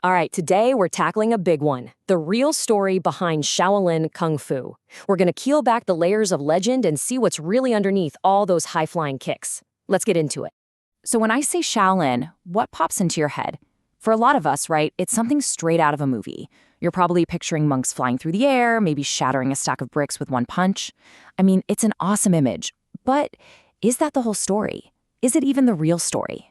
All right, today we're tackling a big one, the real story behind Shaolin Kung Fu. We're going to peel back the layers of legend and see what's really underneath all those high-flying kicks. Let's get into it. So when I say Shaolin, what pops into your head? For a lot of us, right, it's something straight out of a movie. You're probably picturing monks flying through the air, maybe shattering a stack of bricks with one punch. I mean, it's an awesome image. But is that the whole story? Is it even the real story?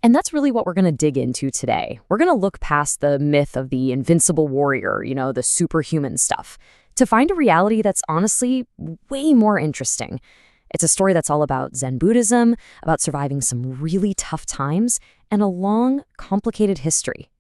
And that's really what we're going to dig into today. We're going to look past the myth of the invincible warrior, the superhuman stuff, to find a reality that's honestly way more interesting. It's a story that's all about Zen Buddhism, about surviving some really tough times, and a long, complicated history.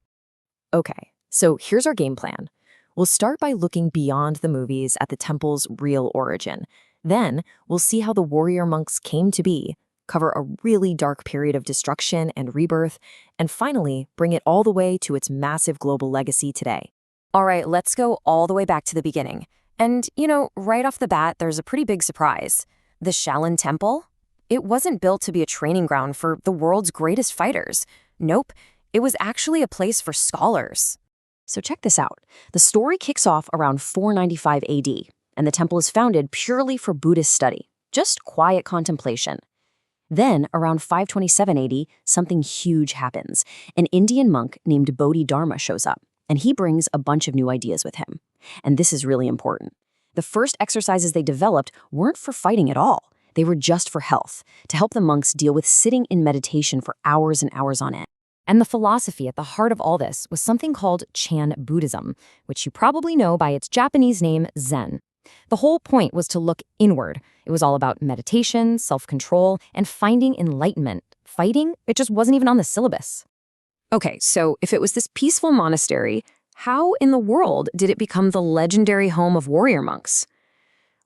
Okay, so here's our game plan. We'll start by looking beyond the movies at the temple's real origin. Then we'll see how the warrior monks came to be, cover a really dark period of destruction and rebirth, and finally bring it all the way to its massive global legacy today. All right, let's go all the way back to the beginning. And, right off the bat, there's a pretty big surprise. The Shaolin Temple? It wasn't built to be a training ground for the world's greatest fighters. Nope, it was actually a place for scholars. So check this out. The story kicks off around 495 AD, and the temple is founded purely for Buddhist study, just quiet contemplation. Then, around 527 AD, something huge happens. An Indian monk named Bodhidharma shows up, and he brings a bunch of new ideas with him. And this is really important. The first exercises they developed weren't for fighting at all. They were just for health, to help the monks deal with sitting in meditation for hours and hours on end. And the philosophy at the heart of all this was something called Chan Buddhism, which you probably know by its Japanese name, Zen. The whole point was to look inward. It was all about meditation, self-control, and finding enlightenment. Fighting, it just wasn't even on the syllabus. Okay, so if it was this peaceful monastery, how in the world did it become the legendary home of warrior monks?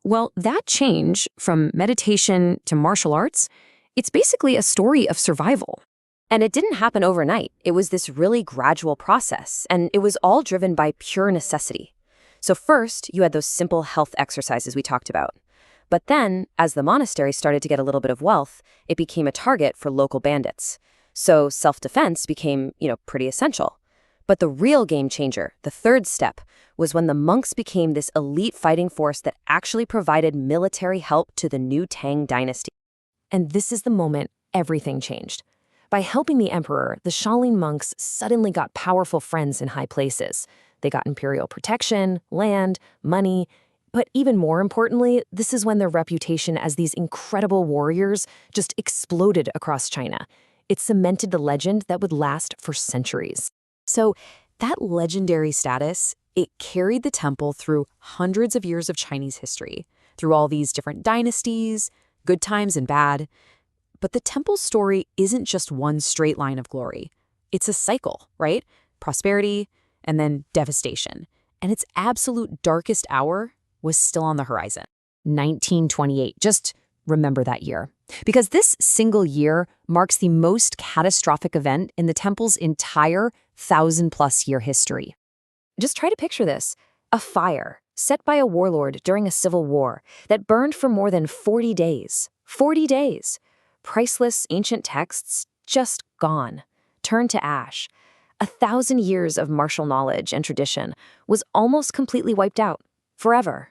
Well, that change from meditation to martial arts, it's basically a story of survival. And it didn't happen overnight. It was this really gradual process, and it was all driven by pure necessity. So first, you had those simple health exercises we talked about. But then, as the monastery started to get a little bit of wealth, it became a target for local bandits. So self-defense became, pretty essential. But the real game changer, the third step, was when the monks became this elite fighting force that actually provided military help to the new Tang dynasty. And this is the moment everything changed. By helping the emperor, the Shaolin monks suddenly got powerful friends in high places. They got imperial protection, land, money, but even more importantly, this is when their reputation as these incredible warriors just exploded across China. It cemented the legend that would last for centuries. So that legendary status, it carried the temple through hundreds of years of Chinese history, through all these different dynasties, good times and bad. But the temple's story isn't just one straight line of glory. It's a cycle, right? Prosperity, and then devastation. And its absolute darkest hour was still on the horizon. 1928. Just remember that year. Because this single year marks the most catastrophic event in the temple's entire 1,000+ year history. Just try to picture this. A fire set by a warlord during a civil war that burned for more than 40 days. 40 days. Priceless ancient texts just gone, turned to ash. 1,000 years of martial knowledge and tradition was almost completely wiped out, forever.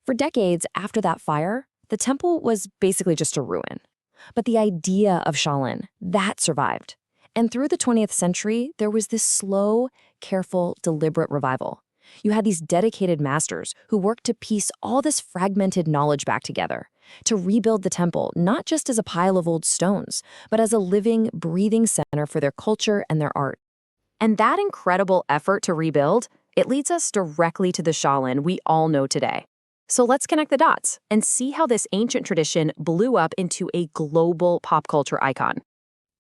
For decades after that fire, the temple was basically just a ruin. But the idea of Shaolin, that survived. And through the 20th century, there was this slow, careful, deliberate revival. You had these dedicated masters who worked to piece all this fragmented knowledge back together, to rebuild the temple not just as a pile of old stones, but as a living, breathing center for their culture and their art. And that incredible effort to rebuild, it leads us directly to the Shaolin we all know today. So let's connect the dots and see how this ancient tradition blew up into a global pop culture icon.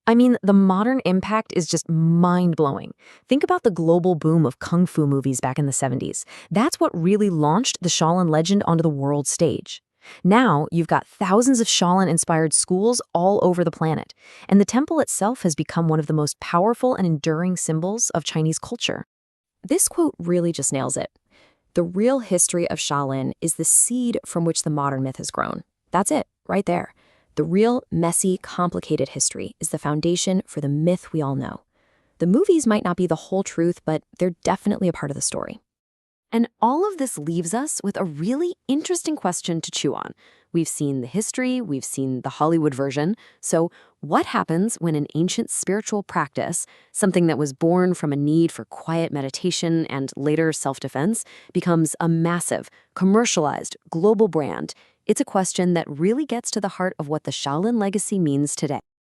I mean, the modern impact is just mind-blowing. Think about the global boom of kung fu movies back in the 70s. That's what really launched the Shaolin legend onto the world stage. Now, you've got thousands of Shaolin-inspired schools all over the planet, and the temple itself has become one of the most powerful and enduring symbols of Chinese culture. This quote really just nails it. The real history of Shaolin is the seed from which the modern myth has grown. That's it, right there. The real, messy, complicated history is the foundation for the myth we all know. The movies might not be the whole truth, but they're definitely a part of the story. And all of this leaves us with a really interesting question to chew on. We've seen the history, we've seen the Hollywood version. So what happens when an ancient spiritual practice, something that was born from a need for quiet meditation and later self-defense, becomes a massive, commercialized, global brand? It's a question that really gets to the heart of what the Shaolin legacy means today.